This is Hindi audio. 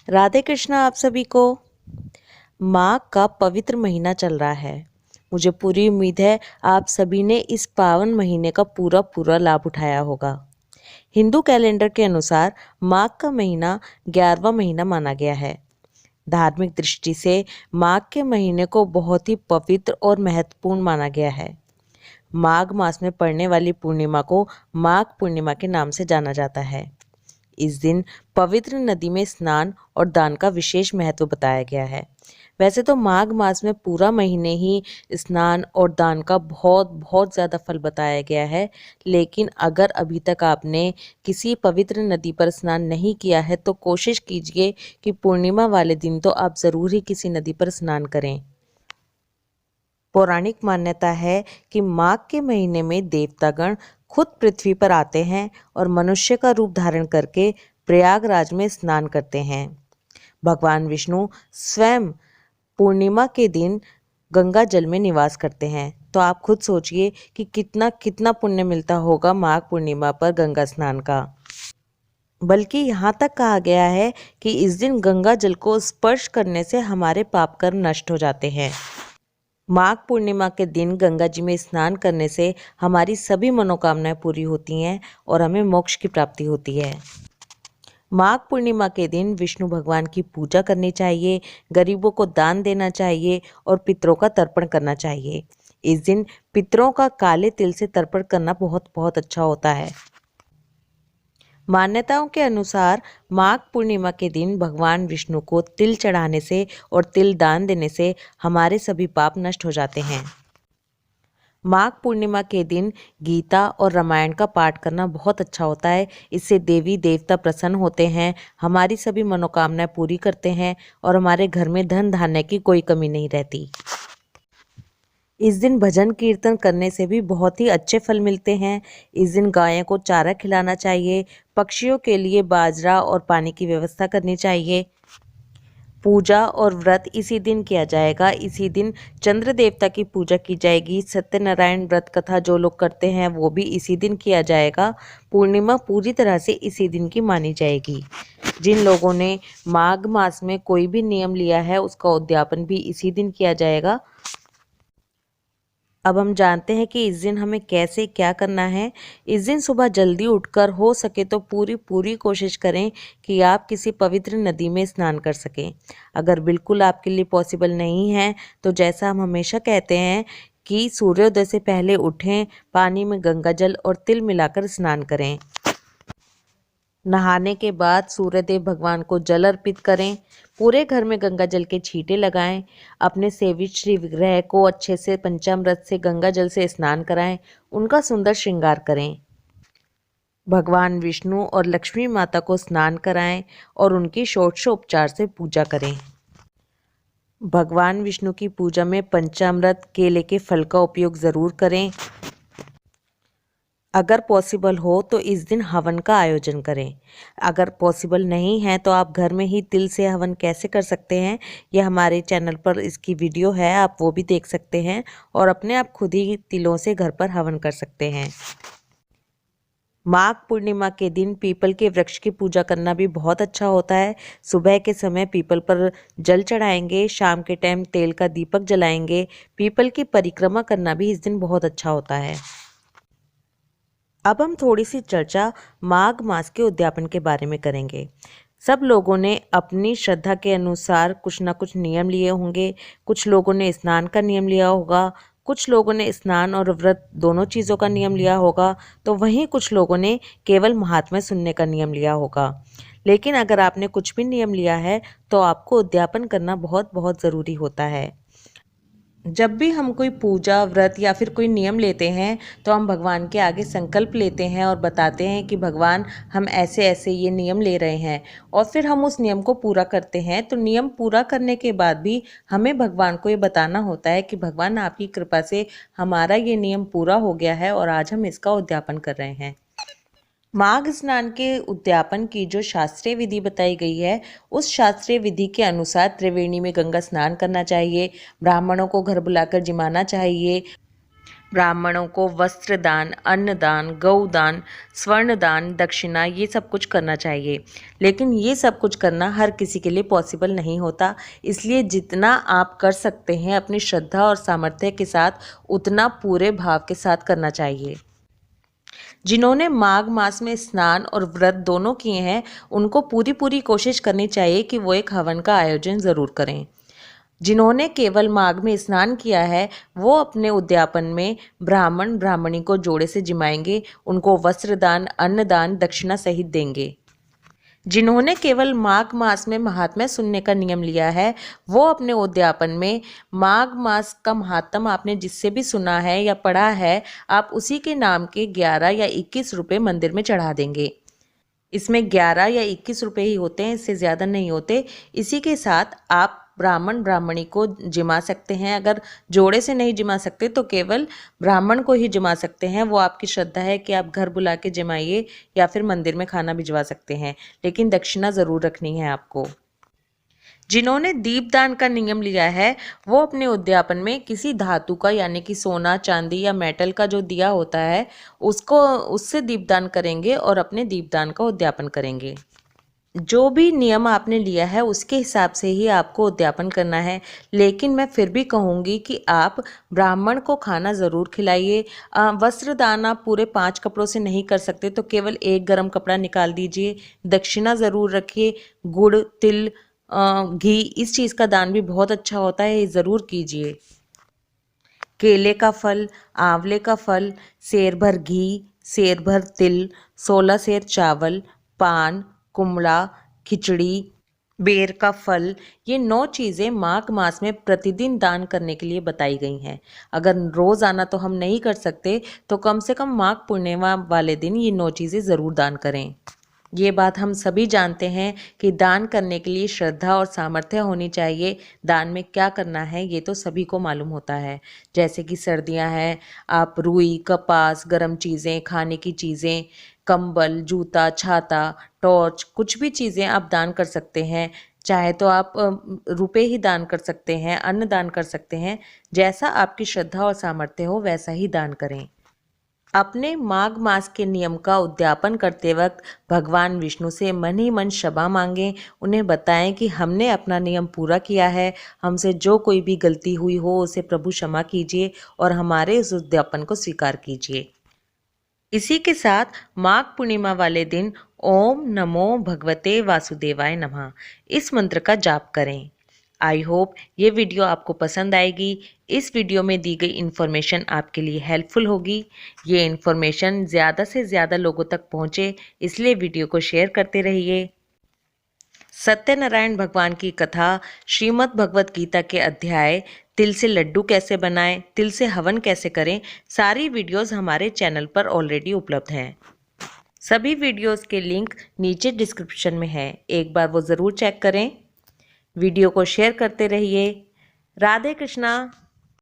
राधे कृष्णा आप सभी को। माघ का पवित्र महीना चल रहा है। मुझे पूरी उम्मीद है आप सभी ने इस पावन महीने का पूरा पूरा लाभ उठाया होगा। हिंदू कैलेंडर के अनुसार माघ का महीना 11वां महीना माना गया है। धार्मिक दृष्टि से माघ के महीने को बहुत ही पवित्र और महत्वपूर्ण माना गया है। माघ मास में पड़ने वाली पूर्णिमा को माघ पूर्णिमा के नाम से जाना जाता है। इस दिन पवित्र नदी में स्नान और दान का विशेष महत्व बताया गया है। वैसे तो माघ मास में पूरा महीने ही स्नान और दान का बहुत बहुत ज़्यादा फल बताया गया है, लेकिन अगर अभी तक आपने किसी पवित्र नदी पर स्नान नहीं किया है तो कोशिश कीजिए कि पूर्णिमा वाले दिन तो आप ज़रूर ही किसी नदी पर स्नान करें। पौराणिक मान्यता है कि माघ के महीने में देवतागण खुद पृथ्वी पर आते हैं और मनुष्य का रूप धारण करके प्रयागराज में स्नान करते हैं। भगवान विष्णु स्वयं पूर्णिमा के दिन गंगा जल में निवास करते हैं। तो आप खुद सोचिए कि कितना कितना पुण्य मिलता होगा माघ पूर्णिमा पर गंगा स्नान का। बल्कि यहाँ तक कहा गया है कि इस दिन गंगा जल को स्पर्श करने से हमारे पाप कर्म नष्ट हो जाते हैं। माघ पूर्णिमा के दिन गंगा जी में स्नान करने से हमारी सभी मनोकामनाएं पूरी होती हैं और हमें मोक्ष की प्राप्ति होती है। माघ पूर्णिमा के दिन विष्णु भगवान की पूजा करनी चाहिए, गरीबों को दान देना चाहिए और पितरों का तर्पण करना चाहिए। इस दिन पितरों का काले तिल से तर्पण करना बहुत बहुत अच्छा होता है। मान्यताओं के अनुसार माघ पूर्णिमा के दिन भगवान विष्णु को तिल चढ़ाने से और तिल दान देने से हमारे सभी पाप नष्ट हो जाते हैं। माघ पूर्णिमा के दिन गीता और रामायण का पाठ करना बहुत अच्छा होता है। इससे देवी देवता प्रसन्न होते हैं, हमारी सभी मनोकामनाएं पूरी करते हैं और हमारे घर में धन धान्य की कोई कमी नहीं रहती। इस दिन भजन कीर्तन करने से भी बहुत ही अच्छे फल मिलते हैं। इस दिन गायों को चारा खिलाना चाहिए, पक्षियों के लिए बाजरा और पानी की व्यवस्था करनी चाहिए। पूजा और व्रत इसी दिन किया जाएगा। इसी दिन चंद्र देवता की पूजा की जाएगी। सत्यनारायण व्रत कथा जो लोग करते हैं वो भी इसी दिन किया जाएगा। पूर्णिमा पूरी तरह से इसी दिन की मानी जाएगी। जिन लोगों ने माघ मास में कोई भी नियम लिया है उसका उद्यापन भी इसी दिन किया जाएगा। अब हम जानते हैं कि इस दिन हमें कैसे क्या करना है। इस दिन सुबह जल्दी उठकर हो सके तो पूरी पूरी कोशिश करें कि आप किसी पवित्र नदी में स्नान कर सकें। अगर बिल्कुल आपके लिए पॉसिबल नहीं है तो जैसा हम हमेशा कहते हैं कि सूर्योदय से पहले उठें, पानी में गंगा जल और तिल मिलाकर स्नान करें। नहाने के बाद सूर्यदेव भगवान को जल अर्पित करें। पूरे घर में गंगा जल के छींटे लगाएं। अपने सेवित श्री विग्रह को अच्छे से पंचामृत से गंगा जल से स्नान कराएं। उनका सुंदर श्रृंगार करें। भगवान विष्णु और लक्ष्मी माता को स्नान कराएं और उनकी षोडशोपचार से पूजा करें। भगवान विष्णु की पूजा में पंचामृत केले के फल का उपयोग ज़रूर करें। अगर पॉसिबल हो तो इस दिन हवन का आयोजन करें। अगर पॉसिबल नहीं है तो आप घर में ही तिल से हवन कैसे कर सकते हैं, यह हमारे चैनल पर इसकी वीडियो है, आप वो भी देख सकते हैं और अपने आप खुद ही तिलों से घर पर हवन कर सकते हैं। माघ पूर्णिमा के दिन पीपल के वृक्ष की पूजा करना भी बहुत अच्छा होता है। सुबह के समय पीपल पर जल चढ़ाएंगे, शाम के टाइम तेल का दीपक जलाएंगे। पीपल की परिक्रमा करना भी इस दिन बहुत अच्छा होता है। अब हम थोड़ी सी चर्चा माघ मास के उद्यापन के बारे में करेंगे। सब लोगों ने अपनी श्रद्धा के अनुसार कुछ ना कुछ नियम लिए होंगे। कुछ लोगों ने स्नान का नियम लिया होगा, कुछ लोगों ने स्नान और व्रत दोनों चीज़ों का नियम लिया होगा, तो वहीं कुछ लोगों ने केवल महात्म्य सुनने का नियम लिया होगा। लेकिन अगर आपने कुछ भी नियम लिया है तो आपको उद्यापन करना बहुत बहुत ज़रूरी होता है। जब भी हम कोई पूजा व्रत या फिर कोई नियम लेते हैं तो हम भगवान के आगे संकल्प लेते हैं और बताते हैं कि भगवान हम ऐसे ऐसे ये नियम ले रहे हैं, और फिर हम उस नियम को पूरा करते हैं। तो नियम पूरा करने के बाद भी हमें भगवान को ये बताना होता है कि भगवान आपकी कृपा से हमारा ये नियम पूरा हो गया है और आज हम इसका उद्यापन कर रहे हैं। माघ स्नान के उद्यापन की जो शास्त्रीय विधि बताई गई है, उस शास्त्रीय विधि के अनुसार त्रिवेणी में गंगा स्नान करना चाहिए, ब्राह्मणों को घर बुलाकर जिमाना चाहिए, ब्राह्मणों को वस्त्र दान, अन्नदान, गौदान, स्वर्ण दान, दक्षिणा ये सब कुछ करना चाहिए। लेकिन ये सब कुछ करना हर किसी के लिए पॉसिबल नहीं होता, इसलिए जितना आप कर सकते हैं अपनी श्रद्धा और सामर्थ्य के साथ उतना पूरे भाव के साथ करना चाहिए। जिन्होंने माघ मास में स्नान और व्रत दोनों किए हैं उनको पूरी पूरी कोशिश करनी चाहिए कि वो एक हवन का आयोजन ज़रूर करें। जिन्होंने केवल माघ में स्नान किया है वो अपने उद्यापन में ब्राह्मण ब्राह्मणी को जोड़े से जिमाएंगे, उनको वस्त्रदान, अन्नदान, दक्षिणा सहित देंगे। जिन्होंने केवल माघ मास में महात्म्य सुनने का नियम लिया है वो अपने उद्यापन में माघ मास का महात्म आपने जिससे भी सुना है या पढ़ा है आप उसी के नाम के 11 या 21 रुपये मंदिर में चढ़ा देंगे। इसमें 11 या 21 रुपये ही होते हैं, इससे ज़्यादा नहीं होते। इसी के साथ आप ब्राह्मण ब्राह्मणी को जिमा सकते हैं। अगर जोड़े से नहीं जिमा सकते तो केवल ब्राह्मण को ही जिमा सकते हैं। वो आपकी श्रद्धा है कि आप घर बुला के जिमाइए या फिर मंदिर में खाना भिजवा सकते हैं, लेकिन दक्षिणा ज़रूर रखनी है आपको। जिन्होंने दीपदान का नियम लिया है वो अपने उद्यापन में किसी धातु का यानी कि सोना, चांदी या मेटल का जो दिया होता है उससे दीपदान करेंगे और अपने दीपदान का उद्यापन करेंगे। जो भी नियम आपने लिया है उसके हिसाब से ही आपको उद्यापन करना है, लेकिन मैं फिर भी कहूँगी कि आप ब्राह्मण को खाना ज़रूर खिलाइए। वस्त्रदान आप पूरे 5 कपड़ों से नहीं कर सकते तो केवल एक गर्म कपड़ा निकाल दीजिए। दक्षिणा ज़रूर रखिए। गुड़, तिल, घी इस चीज़ का दान भी बहुत अच्छा होता है, ये ज़रूर कीजिए। केले का फल, आंवले का फल, सेर भर घी, सेर भर तिल, 16 सेर चावल, पान, कुमड़ा, खिचड़ी, बेर का फल, ये 9 चीज़ें माघ मास में प्रतिदिन दान करने के लिए बताई गई हैं। अगर रोज़ाना तो हम नहीं कर सकते तो कम से कम माघ पूर्णिमा वाले दिन ये 9 चीज़ें ज़रूर दान करें। ये बात हम सभी जानते हैं कि दान करने के लिए श्रद्धा और सामर्थ्य होनी चाहिए। दान में क्या करना है ये तो सभी को मालूम होता है। जैसे कि सर्दियां हैं, आप रुई, कपास, गर्म चीज़ें, खाने की चीज़ें, कंबल, जूता, छाता, टॉर्च, कुछ भी चीज़ें आप दान कर सकते हैं। चाहे तो आप रुपए ही दान कर सकते हैं, अन्न दान कर सकते हैं। जैसा आपकी श्रद्धा और सामर्थ्य हो वैसा ही दान करें। अपने माघ मास के नियम का उद्यापन करते वक्त भगवान विष्णु से मन ही मन क्षमा मांगें। उन्हें बताएं कि हमने अपना नियम पूरा किया है, हमसे जो कोई भी गलती हुई हो उसे प्रभु क्षमा कीजिए और हमारे इस उद्यापन को स्वीकार कीजिए। इसी के साथ माघ पूर्णिमा वाले दिन ओम नमो भगवते वासुदेवाय नमः इस मंत्र का जाप करें। आई होप ये वीडियो आपको पसंद आएगी। इस वीडियो में दी गई इन्फॉर्मेशन आपके लिए हेल्पफुल होगी। ये इन्फॉर्मेशन ज़्यादा से ज़्यादा लोगों तक पहुँचे इसलिए वीडियो को शेयर करते रहिए। सत्यनारायण भगवान की कथा, श्रीमद् भगवत गीता के अध्याय, तिल से लड्डू कैसे बनाएं, तिल से हवन कैसे करें, सारी वीडियोस हमारे चैनल पर ऑलरेडी उपलब्ध हैं। सभी वीडियोस के लिंक नीचे डिस्क्रिप्शन में है, एक बार वो ज़रूर चेक करें। वीडियो को शेयर करते रहिए। राधे कृष्णा।